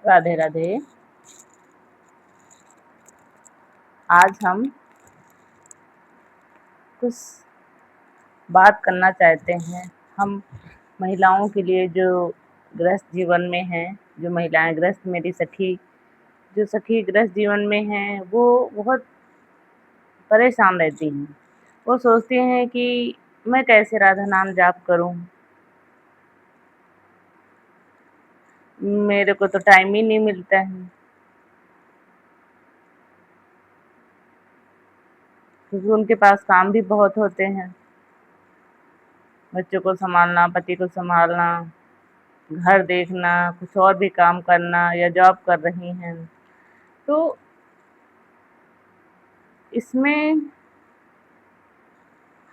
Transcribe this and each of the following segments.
राधे राधे। आज हम कुछ बात करना चाहते हैं। हम महिलाओं के लिए जो गृहस्थ जीवन में हैं, जो महिलाएं गृहस्थ मेरी सखी जो सखी गृहस्थ जीवन में हैं, वो बहुत परेशान रहती हैं। वो सोचती हैं कि मैं कैसे राधा नाम जाप करूं, मेरे को तो टाइम ही नहीं मिलता है, क्योंकि उनके पास काम भी बहुत होते हैं। बच्चों को संभालना, पति को संभालना, घर देखना, कुछ और भी काम करना, या जॉब कर रही हैं। तो इसमें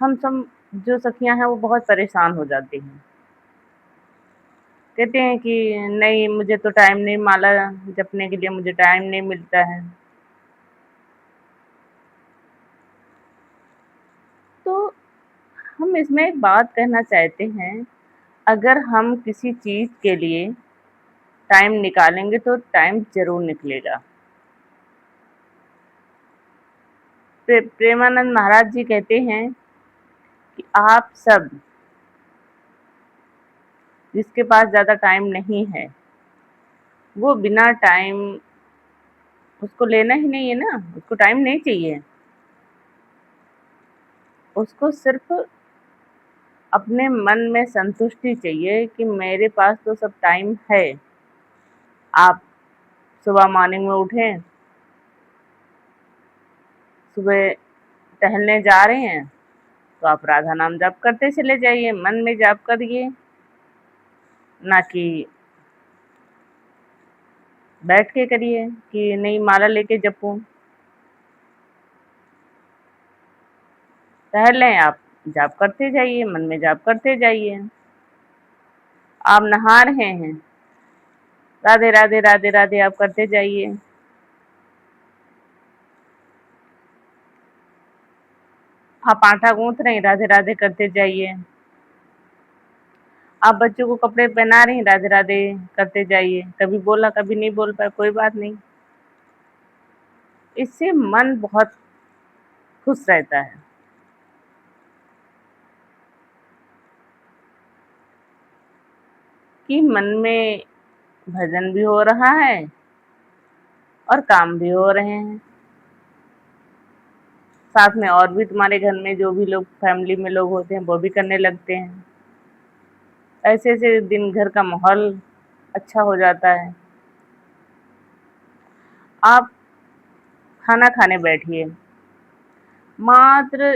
हम सब जो सखियां हैं वो बहुत परेशान हो जाती हैं। कहते हैं कि नहीं, मुझे तो टाइम नहीं, माला जपने के लिए मुझे टाइम नहीं मिलता है। तो हम इसमें एक बात कहना चाहते हैं, अगर हम किसी चीज़ के लिए टाइम निकालेंगे तो टाइम ज़रूर निकलेगा। प्रेमानंद महाराज जी कहते हैं कि आप सब जिसके पास ज़्यादा टाइम नहीं है, वो बिना टाइम, उसको लेना ही नहीं है ना, उसको टाइम नहीं चाहिए। उसको सिर्फ अपने मन में संतुष्टि चाहिए कि मेरे पास तो सब टाइम है। आप सुबह मॉर्निंग में उठें, सुबह टहलने जा रहे हैं, तो आप राधा नाम जाप करते चले जाइए, मन में जाप करिए, ना कि बैठ के करिए कि नहीं माला लेके जपूं। टहल लें आप, जाप करते जाइए, मन में जाप करते जाइए। आप नहा रहे हैं, राधे राधे राधे राधे आप करते जाइए। आप आटा गूंथ रहे हैं, राधे राधे करते जाइए। आप बच्चों को कपड़े पहना रही हैं, राधे राधे करते जाइए। कभी बोला, कभी नहीं बोल पाए, कोई बात नहीं। इससे मन बहुत खुश रहता है कि मन में भजन भी हो रहा है और काम भी हो रहे हैं। साथ में और भी तुम्हारे घर में जो भी लोग फैमिली में लोग होते हैं वो भी करने लगते हैं। ऐसे ऐसे दिन घर का माहौल अच्छा हो जाता है। आप खाना खाने बैठिए, मात्र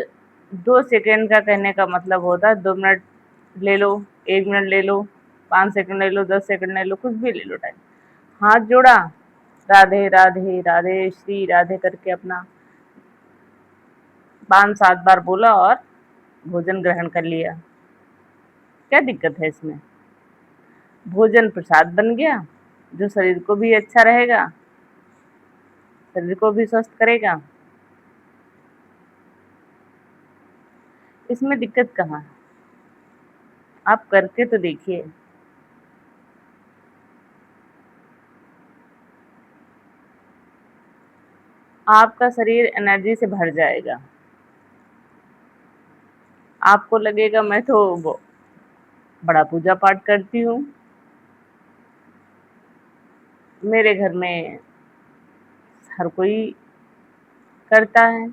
2 सेकंड का कहने का मतलब होता है 2 मिनट ले लो, 1 मिनट ले लो, 5 सेकंड ले लो, 10 सेकंड ले लो, कुछ भी ले लो टाइम। हाथ जोड़ा, राधे राधे राधे श्री राधे करके अपना 5-7 बार बोला और भोजन ग्रहण कर लिया। क्या दिक्कत है इसमें? भोजन प्रसाद बन गया, जो शरीर को भी अच्छा रहेगा, शरीर को भी स्वस्थ करेगा। इसमें दिक्कत कहाँ है? आप करके तो देखिए। आपका शरीर एनर्जी से भर जाएगा। आपको लगेगा मैं तो बड़ा पूजा पाठ करती हूँ, मेरे घर में हर कोई करता है।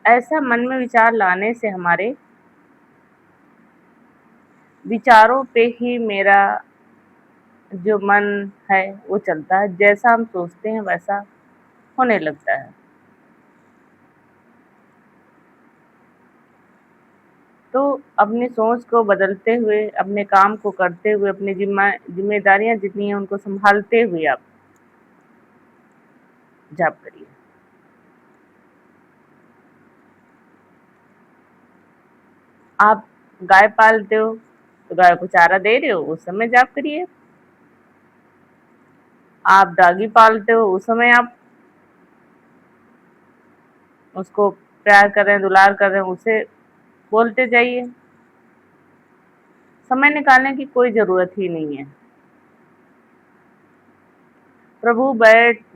ऐसा मन में विचार लाने से हमारे विचारों पे ही मेरा जो मन है वो चलता है। जैसा हम सोचते हैं वैसा होने लगता है। तो अपनी सोच को बदलते हुए, अपने काम को करते हुए, अपनी जिम्मेदारियां जितनी हैं उनको संभालते हुए आप जाप करिए। आप गाय पालते हो तो गाय को चारा दे रहे हो, उस समय जाप करिए। आप डॉगी पालते हो, उस समय आप उसको प्यार कर रहे हैं, दुलार कर रहे हैं, उसे बोलते जाइए। समय निकालने की कोई ज़रूरत ही नहीं है। प्रभु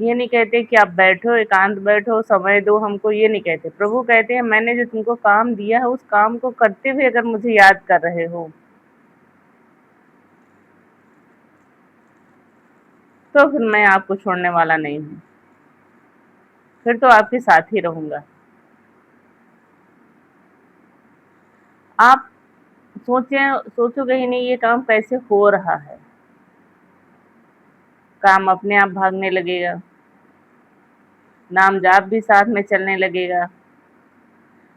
ये नहीं कहते कि आप बैठो, एकांत बैठो, समय दो हमको, ये नहीं कहते। प्रभु कहते हैं मैंने जो तुमको काम दिया है उस काम को करते हुए अगर मुझे याद कर रहे हो तो फिर मैं आपको छोड़ने वाला नहीं हूँ, फिर तो आपके साथ ही रहूंगा। आप सोचोगे ही नहीं ये काम कैसे हो रहा है, काम अपने आप भागने लगेगा, नाम जाप भी साथ में चलने लगेगा।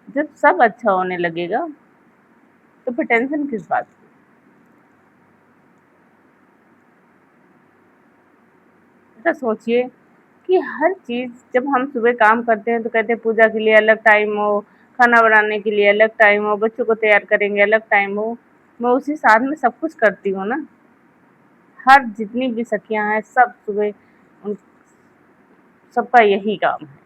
जब सब अच्छा होने लगेगा तो फिर टेंशन किस बात की। ऐसा सोचिए कि हर चीज जब हम सुबह काम करते हैं तो कहते हैं पूजा के लिए अलग टाइम हो, खाना बनाने के लिए अलग टाइम हो, बच्चों को तैयार करेंगे अलग टाइम हो। मैं उसी साथ में सब कुछ करती हूँ ना। हर जितनी भी सखियां हैं सब सुबह उन सबका यही काम है,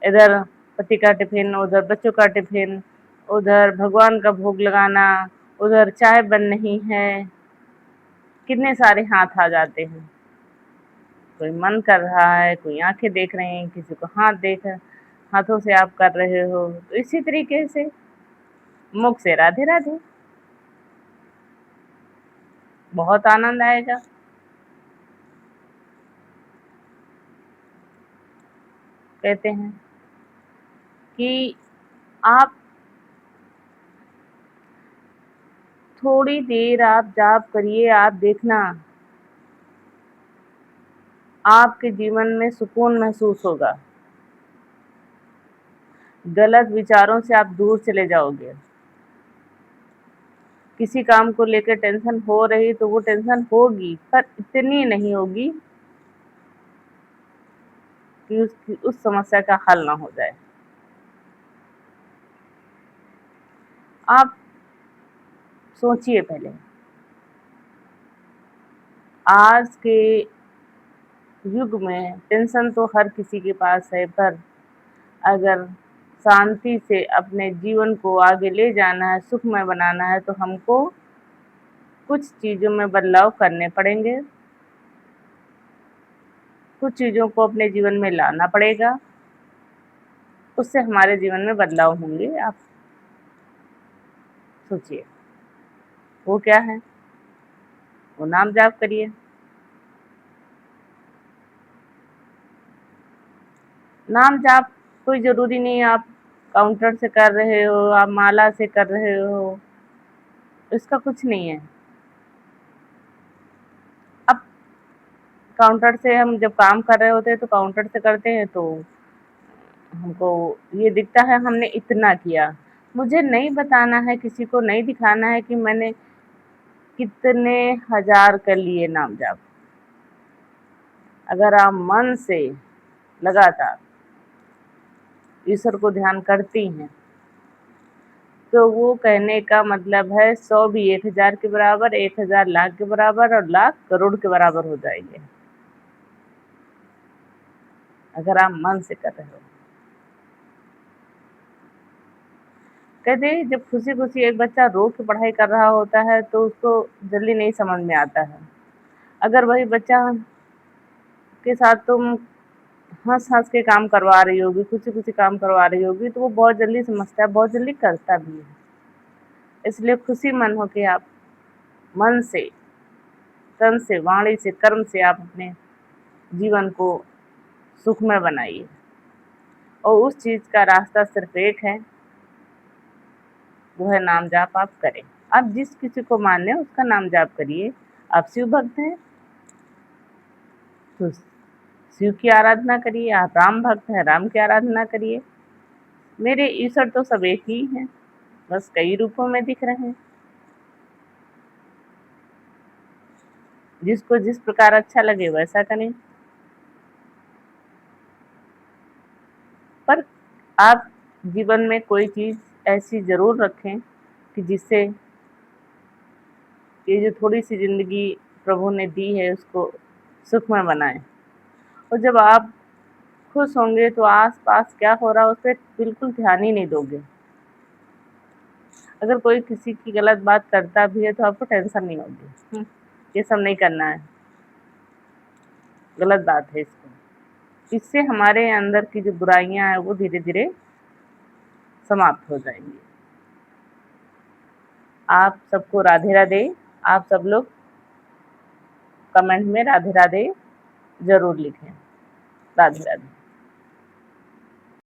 इधर पति का टिफिन, उधर बच्चों का टिफिन, उधर भगवान का भोग लगाना, उधर चाय बन रही है, कितने सारे हाथ आ जाते हैं। कोई मन कर रहा है, कोई आंखें देख रहे हैं, किसी को हाथों से आप कर रहे हो। तो इसी तरीके से मुख से राधे राधे, बहुत आनंद आएगा। कहते हैं कि आप थोड़ी देर आप जाप करिए, आप देखना आपके जीवन में सुकून महसूस होगा। गलत विचारों से आप दूर चले जाओगे। किसी काम को लेकर टेंशन हो रही तो वो टेंशन होगी, पर इतनी नहीं होगी कि उस समस्या का हल ना हो जाए। आप सोचिए पहले, आज के युग में टेंशन तो हर किसी के पास है, पर अगर शांति से अपने जीवन को आगे ले जाना है, सुखमय बनाना है, तो हमको कुछ चीज़ों में बदलाव करने पड़ेंगे, कुछ चीज़ों को अपने जीवन में लाना पड़ेगा, उससे हमारे जीवन में बदलाव होंगे। आप सोचिए वो क्या है? वो नाम जाप करिए। नाम जाप कोई ज़रूरी नहीं है आप काउंटर से कर रहे हो, आप माला से कर रहे हो, इसका कुछ नहीं है। अब काउंटर से हम जब काम कर रहे होते हैं तो काउंटर से करते हैं तो हमको ये दिखता है हमने इतना किया। मुझे नहीं बताना है, किसी को नहीं दिखाना है कि मैंने कितने हजार कर लिए नाम जाप। अगर आप मन से लगातार ईश्वर को ध्यान करती हैं तो वो कहने का मतलब है 100 भी 1000 के बराबर, 1000 लाख के बराबर और लाख करोड़ के बराबर हो जाएंगे, अगर आप मन से कर रहे हो। कहते हैं जब खुशी खुशी एक बच्चा रो के पढ़ाई कर रहा होता है तो उसको जल्दी नहीं समझ में आता है। अगर वही बच्चा के साथ तुम हंस हंस के काम करवा रही होगी, खुशी खुशी काम करवा रही होगी, तो वो बहुत जल्दी समझता है, बहुत जल्दी करता भी है। इसलिए खुशी मन हो के आप मन से, तन से, वाणी से, कर्म से आप अपने जीवन को सुखमय बनाइए। और उस चीज़ का रास्ता सिर्फ एक है, वो है नाम जाप आप करें। आप जिस किसी को मान लें उसका नाम जाप करिए। आप शिव भक्त हैं तो शिव की आराधना करिए, आप राम भक्त हैं राम की आराधना करिए। मेरे ईश्वर तो सब एक ही हैं, बस कई रूपों में दिख रहे हैं। जिसको जिस प्रकार अच्छा लगे वैसा करें, पर आप जीवन में कोई चीज़ ऐसी ज़रूर रखें कि जिससे ये जो थोड़ी सी ज़िंदगी प्रभु ने दी है उसको सुखमय बनाएं। और जब आप खुश होंगे तो आस-पास क्या हो रहा है उस पे बिल्कुल ध्यान ही नहीं दोगे। अगर कोई किसी की गलत बात करता भी है तो आपको टेंशन नहीं होगी, ये सब नहीं करना है। गलत बात है इसको। इससे हमारे अंदर की जो बुराइयां हैं वो धीरे धीरे समाप्त हो जाएंगी। आप सबको राधे राधे। आप सब लोग कमेंट में राधे राधे जरूर लिखें। राधे राधे।